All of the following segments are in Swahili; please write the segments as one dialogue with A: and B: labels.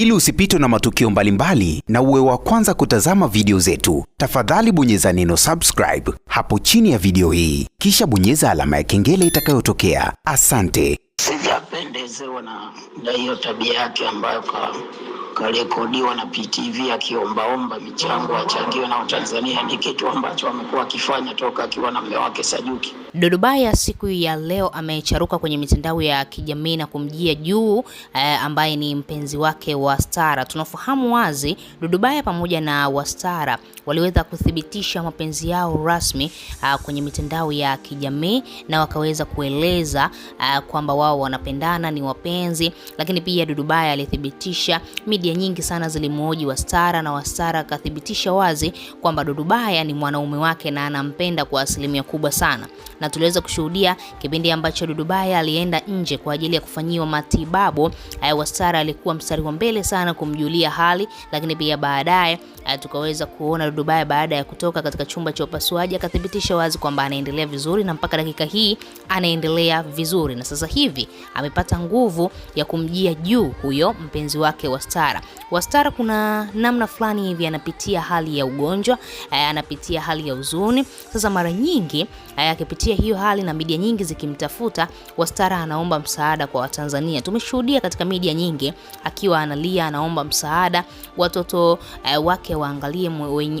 A: Ili usipitwe na matukio mbalimbali na uwe wa kwanza kutazama video zetu, tafadhali bonyeza neno subscribe hapo chini ya video hii, kisha bonyeza alama ya kengele itakayotokea. Asante.
B: Sijapendezewa na hiyo tabia yake ambayo karekodiwa na PTV akiombaomba michango achangiwe na Tanzania. Ni kitu ambacho amekuwa akifanya toka akiwa na mume wake Sajuki.
C: Dudubaya siku ya leo amecharuka kwenye mitandao ya kijamii na kumjia juu ambaye ni mpenzi wake Wastara. Tunafahamu wazi Dudubaya pamoja na Wastara waliweza kuthibitisha mapenzi yao rasmi kwenye mitandao ya kijamii na wakaweza kueleza kwamba wao wanapendana, ni wapenzi. Lakini pia Dudubaya alithibitisha, media nyingi sana zilimuoji Wastara na Wastara akathibitisha wazi kwamba Dudubaya ni mwanaume wake na anampenda kwa asilimia kubwa sana. Na tuliweza kushuhudia kipindi ambacho Dudubaya alienda nje kwa ajili ya kufanyiwa matibabu. Wastara alikuwa mstari wa mbele sana kumjulia hali, lakini pia baadaye tukaweza kuona Dudubaya baada ya kutoka katika chumba cha upasuaji akathibitisha wazi kwamba anaendelea vizuri na mpaka dakika hii anaendelea vizuri, na sasa hivi amepata nguvu ya kumjia juu huyo mpenzi wake Wastara. Wastara kuna namna fulani hivi anapitia hali ya ugonjwa, anapitia hali ya huzuni. Sasa mara nyingi akipitia hiyo hali na media nyingi zikimtafuta, Wastara anaomba msaada kwa Watanzania. Tumeshuhudia katika media nyingi akiwa analia, anaomba msaada, watoto wake waangalie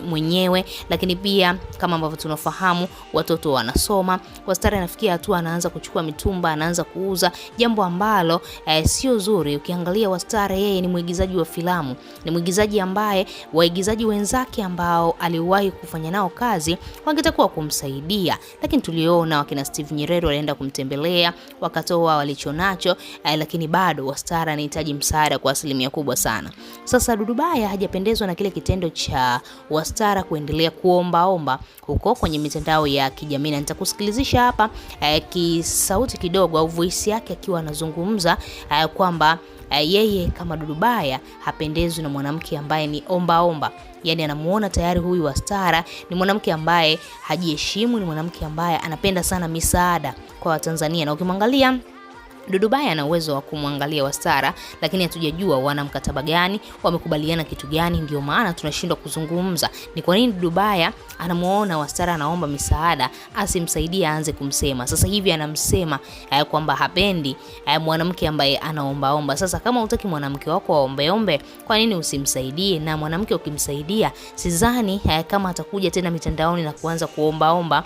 C: mwenyewe, lakini pia kama ambavyo tunafahamu watoto wanasoma. Wastara anafikia hatua anaanza kuchukua mitumba, anaanza kuuza, jambo ambalo sio zuri. Ukiangalia Wastara, yeye ni mwigizaji wa filamu, ni mwigizaji ambaye waigizaji wenzake ambao aliwahi kufanya nao kazi wangetakuwa kumsaidia, lakini tuliona wakina Steve Nyerere walienda kumtembelea, wakatoa walichonacho, lakini bado Wastara anahitaji msaada kwa asilimia kubwa sana. Sasa Dudubaya hajapendezwa na kile kitendo cha Wastara kuendelea kuomba huko kwenye mitandao ya kijamii, na nitakusikilizisha hapa kisauti kidogo au voice yake akiwa anazungumza kwamba yeye kama Dudubaya hapendezwi na mwanamke ambaye ni omba. Yani anamuona tayari huyu Wastara ni mwanamke ambaye hajiheshimu, ni mwanamke ambaye anapenda sana misaada kwa Watanzania. Na ukimwangalia Dudubaya ana uwezo wa kumwangalia Wastara, lakini hatujajua wana mkataba gani, wamekubaliana kitu gani. Ndio maana tunashindwa kuzungumza ni kwa nini Dudubaya anamuona Wastara anaomba misaada asimsaidie, aanze kumsema. Sasa hivi anamsema kwamba hapendi mwanamke ambaye anaomba. Sasa kama hutaki mwanamke wako aombe, kwa nini usimsaidie? Na mwanamke ukimsaidia, sidhani kama atakuja tena mitandaoni na kuanza kuomba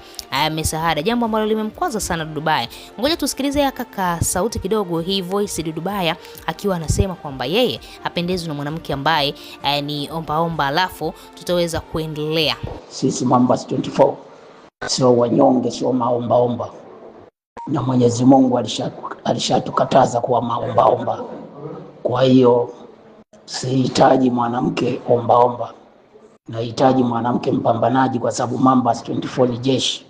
C: misaada, jambo ambalo limemkwaza sana Dudubaya. Ngoja tusikilize kaka sauti kidogo hii voice Dudubaya akiwa anasema kwamba yeye hapendezwi na mwanamke ambaye ni omba, alafu tutaweza kuendelea.
B: Sisi Mambas 24 sio wanyonge, sio maomba, na Mwenyezi Mungu alishatukataza kuwa maomba. Kwa hiyo sihitaji mwanamke omba, nahitaji mwanamke mpambanaji, kwa sababu Mambas 24 ni jeshi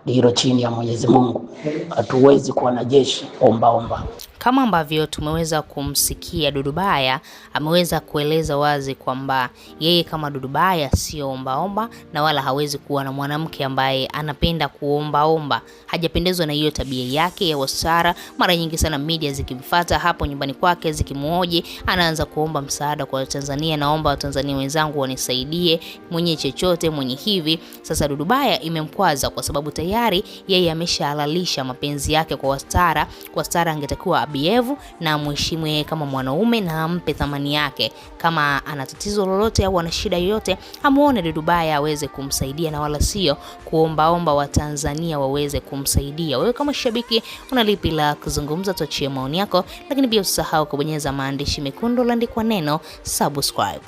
B: hilo chini ya Mwenyezi Mungu. Hatuwezi kuwa na jeshi omba.
C: Kama ambavyo tumeweza kumsikia Dudubaya ameweza kueleza wazi kwamba yeye kama Dudubaya sio omba na wala hawezi kuwa na mwanamke ambaye anapenda kuomba. Hajapendezwa na hiyo tabia yake ya Wastara. Mara nyingi sana media zikimfuata hapo nyumbani kwake zikimuoji, anaanza kuomba msaada kwa Tanzania, naomba Watanzania wenzangu wanisaidie, mwenye chochote, mwenye hivi. Sasa Dudubaya imemkwaza kwa sababu tayari yeye ameshahalalisha mapenzi yake kwa Wastara. Wastara angetakiwa abievu na mheshimu yeye kama mwanaume na ampe thamani yake. Kama ana tatizo lolote au ana shida yoyote, amuone Dudubaya aweze kumsaidia na wala sio kuomba Watanzania waweze kumsaidia. Wewe kama shabiki una lipi la kuzungumza? Tuachie maoni yako, lakini pia usisahau kubonyeza maandishi mekundu yaliyoandikwa neno subscribe.